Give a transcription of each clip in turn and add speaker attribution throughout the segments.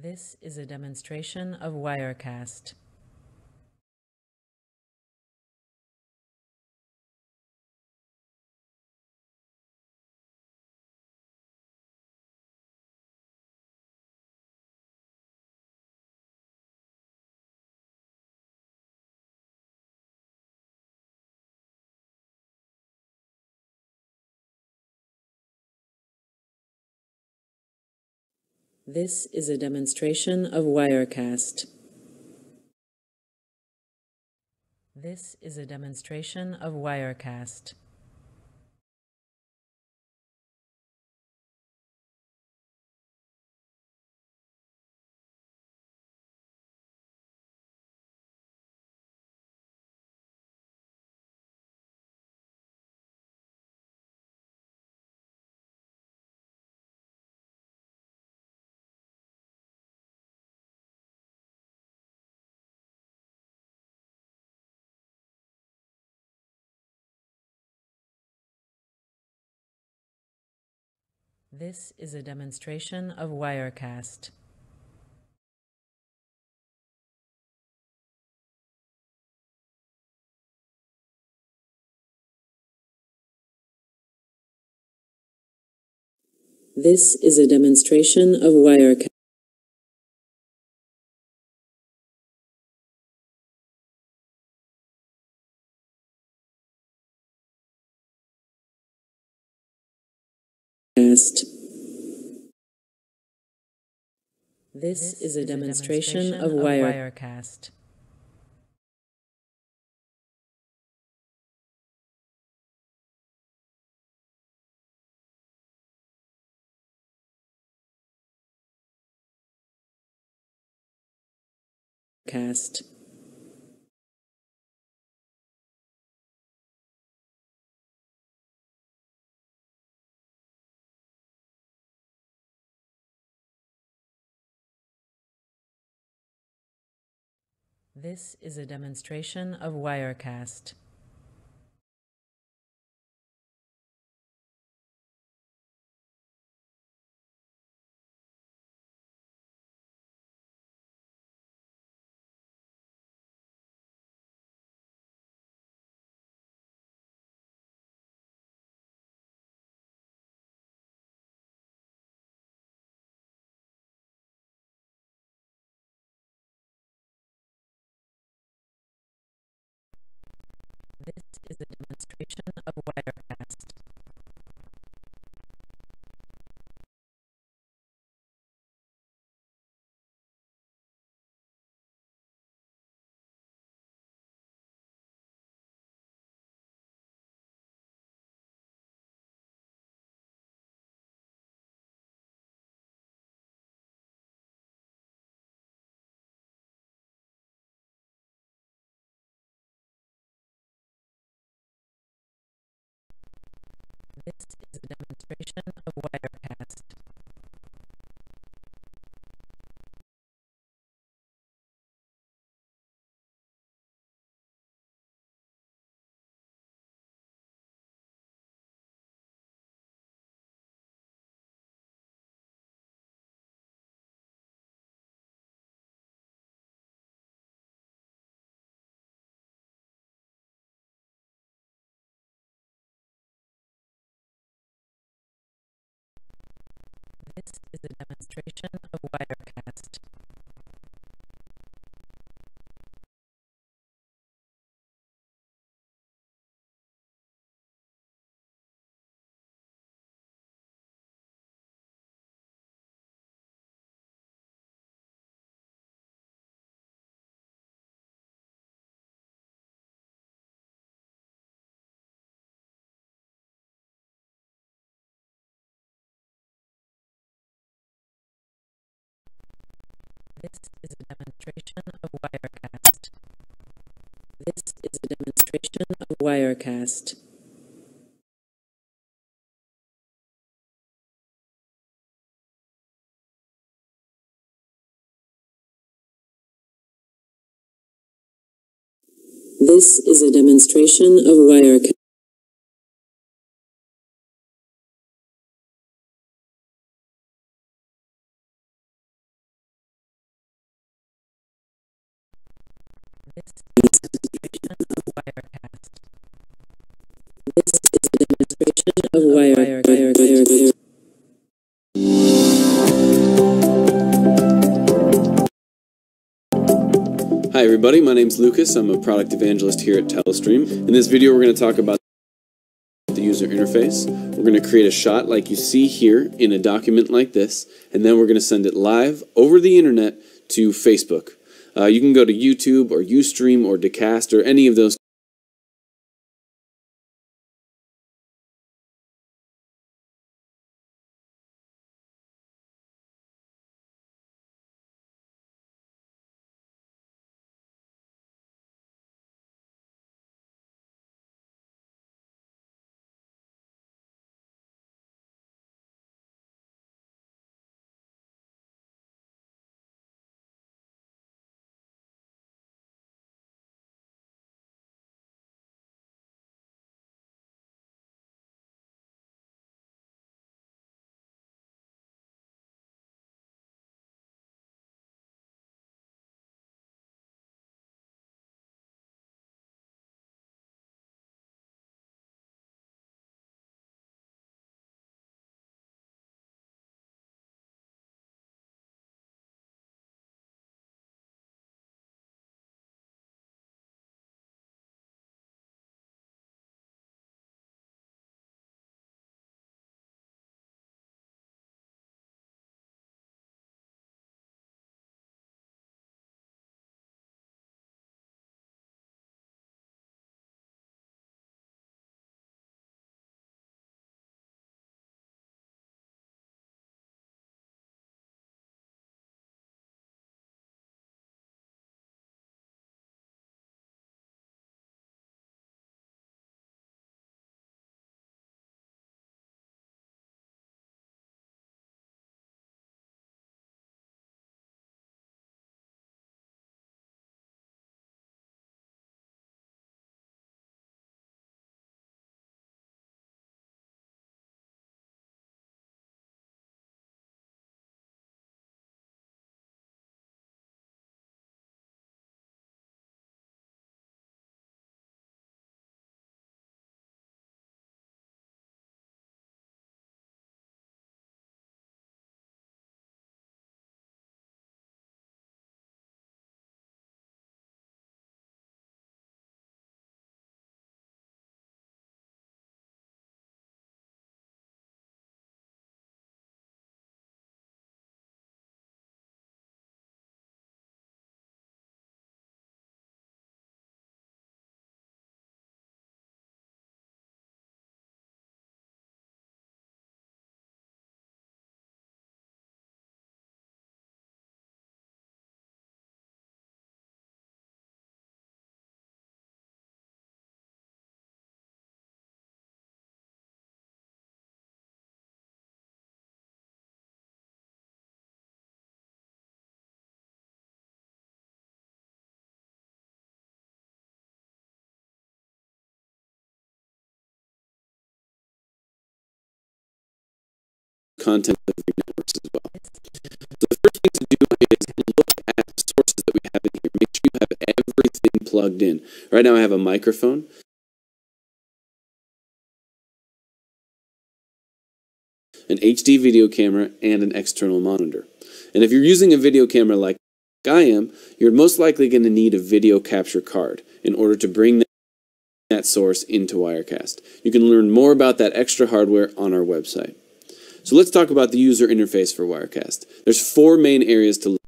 Speaker 1: This is a demonstration of Wirecast. This is a demonstration of Wirecast. This is a demonstration of Wirecast. This is a demonstration of Wirecast. This is a demonstration of Wirecast. This is a demonstration of Wirecast. Cast. This is a demonstration of Wirecast. This is a demonstration of Wirecast. This is a demonstration of Wirecast. This is a demonstration of Wirecast. This is a demonstration of Wirecast. This is a demonstration of Wirecast. This is a demonstration of Wirecast. This is a demonstration of Wirecast. This is a demonstration of Wirecast.
Speaker 2: Hi everybody, my name's Lucas. I'm a product evangelist here at Telestream. In this video we're going to talk about the user interface. We're going to create a shot like you see here in a document like this, and then we're going to send it live over the internet to Facebook. You can go to YouTube or Ustream or Dacast or any of those. Content of your networks as well. So the first thing to do is look at the sources that we have in here. Make sure you have everything plugged in. Right now I have a microphone, an HD video camera, and an external monitor. And if you're using a video camera like I am, you're most likely going to need a video capture card in order to bring that source into Wirecast. You can learn more about that extra hardware on our website. So let's talk about the user interface for Wirecast. There's four main areas to look.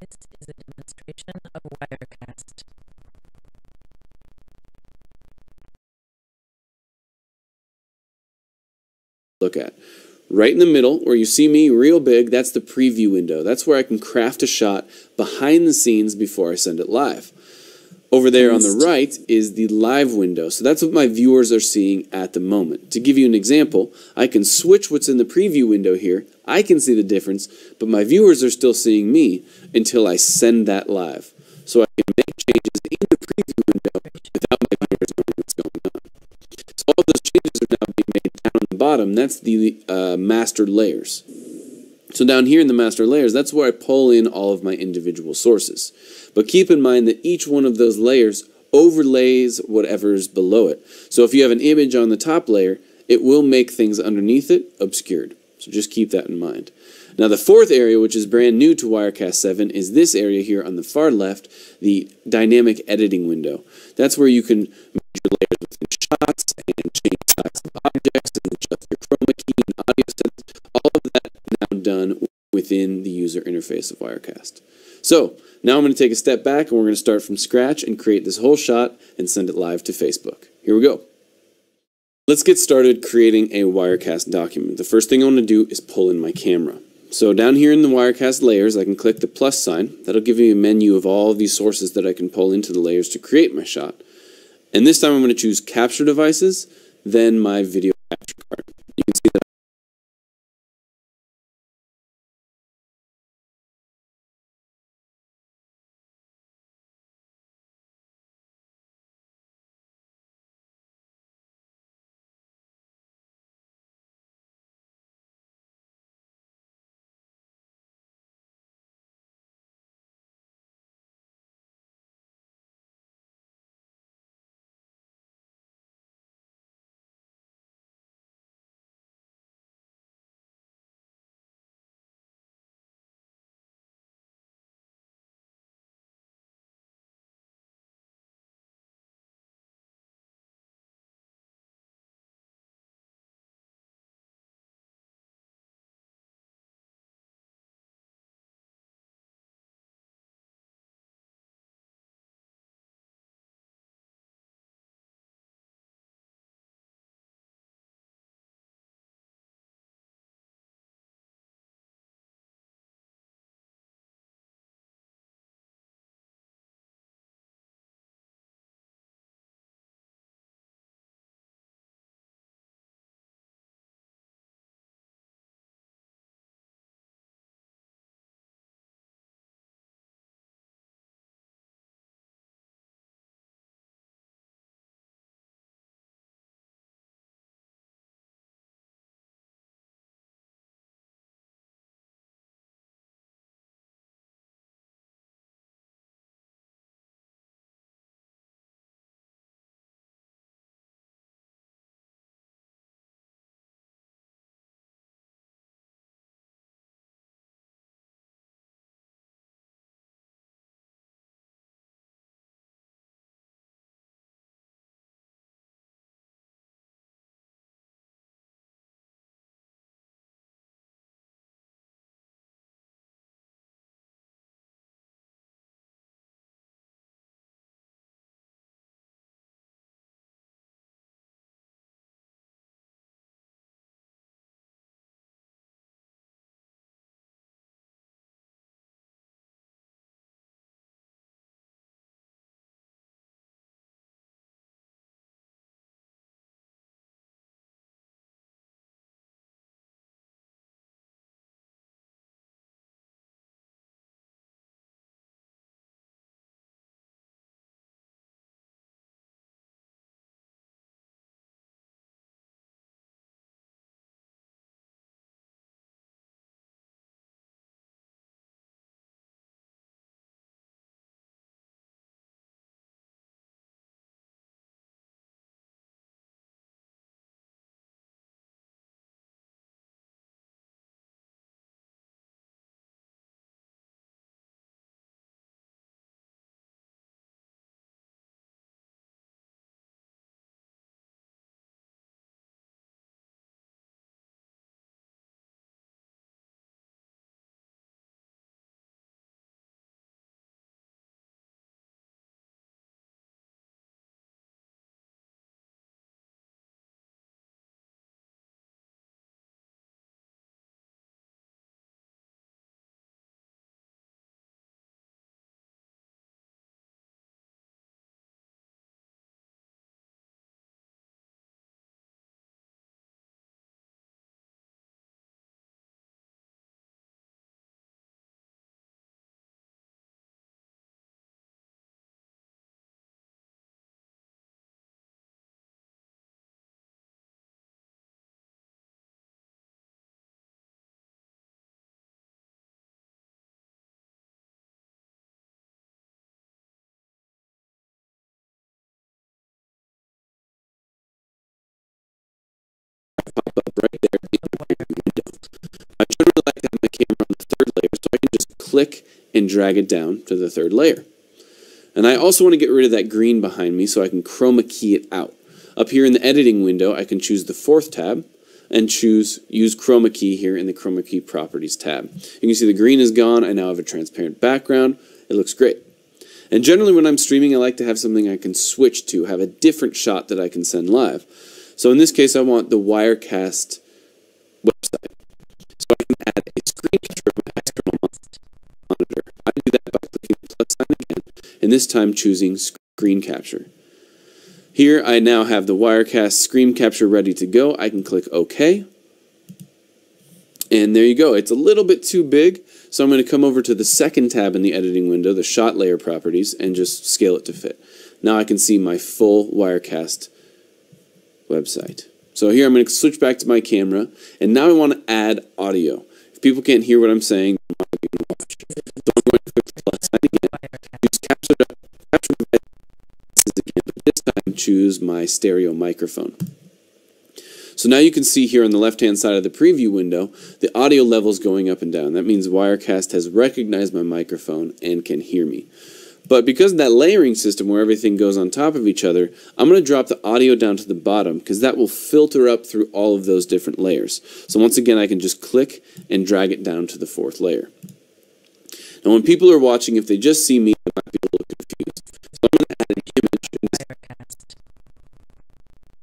Speaker 1: This is a demonstration of Wirecast.
Speaker 2: Look at. Right in the middle, where you see me real big, that's the preview window. That's where I can craft a shot behind the scenes before I send it live. Over there on the right is the live window. So that's what my viewers are seeing at the moment. To give you an example, I can switch what's in the preview window here. I can see the difference, but my viewers are still seeing me until I send that live. So I can make changes in the preview window without my viewers knowing what's going on. So all of those changes are now being made down on the bottom. That's the master layers. So down here in the master layers, that's where I pull in all of my individual sources. But keep in mind that each one of those layers overlays whatever's below it. So if you have an image on the top layer, it will make things underneath it obscured. So just keep that in mind. Now the fourth area, which is brand new to Wirecast 7, is this area here on the far left, the dynamic editing window. That's where you can manage your layers within shots and change size of objects and adjust your chroma key and audio settings. All of that now done within the user interface of Wirecast. So now I'm going to take a step back and we're going to start from scratch and create this whole shot and send it live to Facebook. Here we go. Let's get started creating a Wirecast document. The first thing I want to do is pull in my camera. So down here in the Wirecast layers, I can click the plus sign. That'll give me a menu of all of these sources that I can pull into the layers to create my shot. And this time I'm going to choose capture devices, then my video capture card. You can see that and drag it down to the third layer. And I also want to get rid of that green behind me so I can chroma key it out. Up here in the editing window, I can choose the fourth tab and choose use chroma key here in the chroma key properties tab. You can see the green is gone. I now have a transparent background. It looks great. And generally when I'm streaming, I like to have something I can switch to, have a different shot that I can send live. So in this case, I want the Wirecast website. So I can add a screen capture of my external monitor. I do that by clicking the plus sign again, and this time choosing screen capture. Here I now have the Wirecast screen capture ready to go. I can click OK. And there you go. It's a little bit too big, so I'm going to come over to the second tab in the editing window, the shot layer properties, and just scale it to fit. Now I can see my full Wirecast website. So here I'm going to switch back to my camera, and now I want to add audio. If people can't hear what I'm saying, they're not going to watch. So I'm going to click the plus sign again, use capture devices again, but this time choose my stereo microphone. So now you can see here on the left-hand side of the preview window, the audio levels going up and down. That means Wirecast has recognized my microphone and can hear me. But because of that layering system where everything goes on top of each other, I'm going to drop the audio down to the bottom because that will filter up through all of those different layers. So once again, I can just click and drag it down to the fourth layer. Now when people are watching, if they just see me, they might be a little confused. So I'm going to add an image.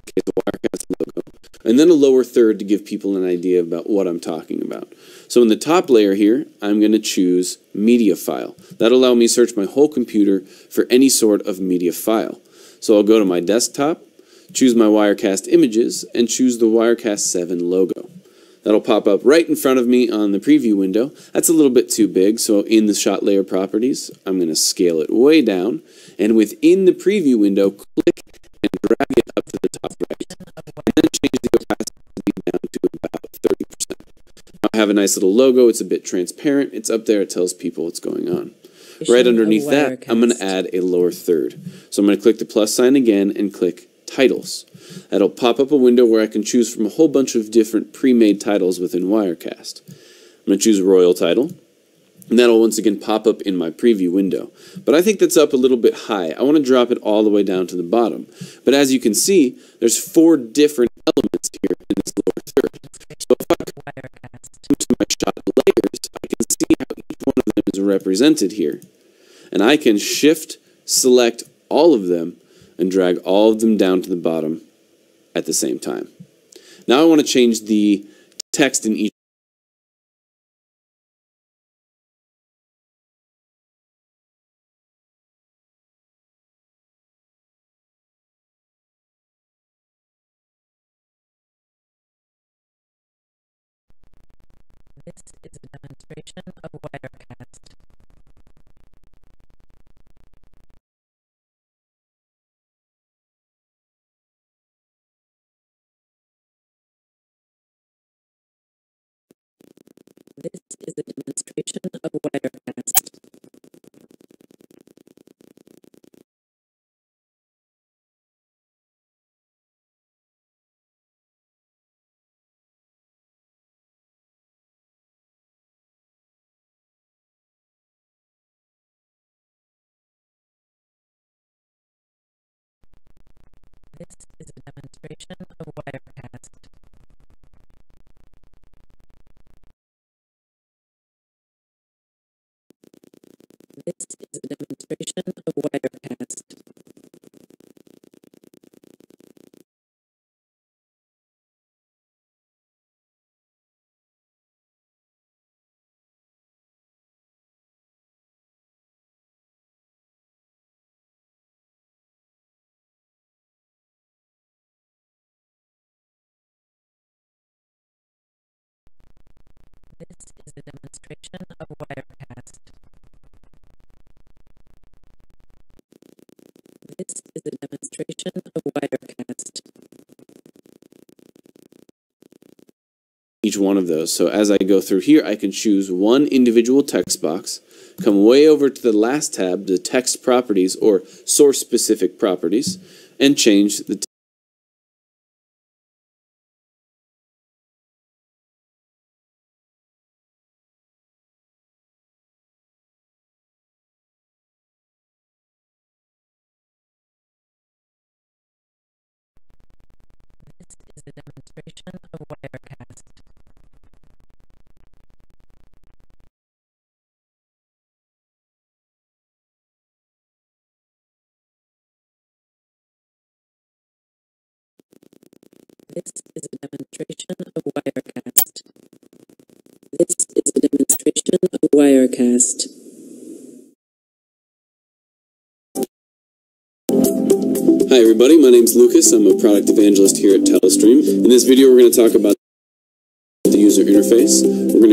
Speaker 2: Okay, the Wirecast logo. And then a lower third to give people an idea about what I'm talking about. So in the top layer here, I'm going to choose media file. That'll allow me to search my whole computer for any sort of media file. So I'll go to my desktop, choose my Wirecast images, and choose the Wirecast 7 logo. That'll pop up right in front of me on the preview window. That's a little bit too big, so in the shot layer properties, I'm going to scale it way down. And within the preview window, click and drag it up to the top right. And then change the opacity down to about 30%. Now I have a nice little logo. It's a bit transparent. It's up there. It tells people what's going on. Right underneath that, I'm going to add a lower third. So I'm going to click the plus sign again and click Titles. That'll pop up a window where I can choose from a whole bunch of different pre-made titles within Wirecast. I'm going to choose Royal Title. And that'll once again pop up in my preview window. But I think that's up a little bit high. I want to drop it all the way down to the bottom. But as you can see, there's 4 different elements here in this lower third. So if I come to my shot layers, I can see how each one of them is represented here. And I can shift, select all of them, and drag all of them down to the bottom at the same time. Now I want to change the text in each.
Speaker 1: This is a demonstration of Wirecast. This is a demonstration of Wirecast. This is a demonstration of Wirecast. This is a demonstration of Wirecast. This is a demonstration of Wirecast. This is a demonstration of Wirecast.
Speaker 2: Each one of those. So as I go through here, I can choose one individual text box, come way over to the last tab, the text properties or source specific properties, and change the
Speaker 1: demonstration of Wirecast. This is a demonstration of Wirecast. This is a demonstration of Wirecast.
Speaker 2: Hi everybody, my name's Lucas. I'm a product evangelist here at Telestream. In this video we're going to talk about the user interface. We're going to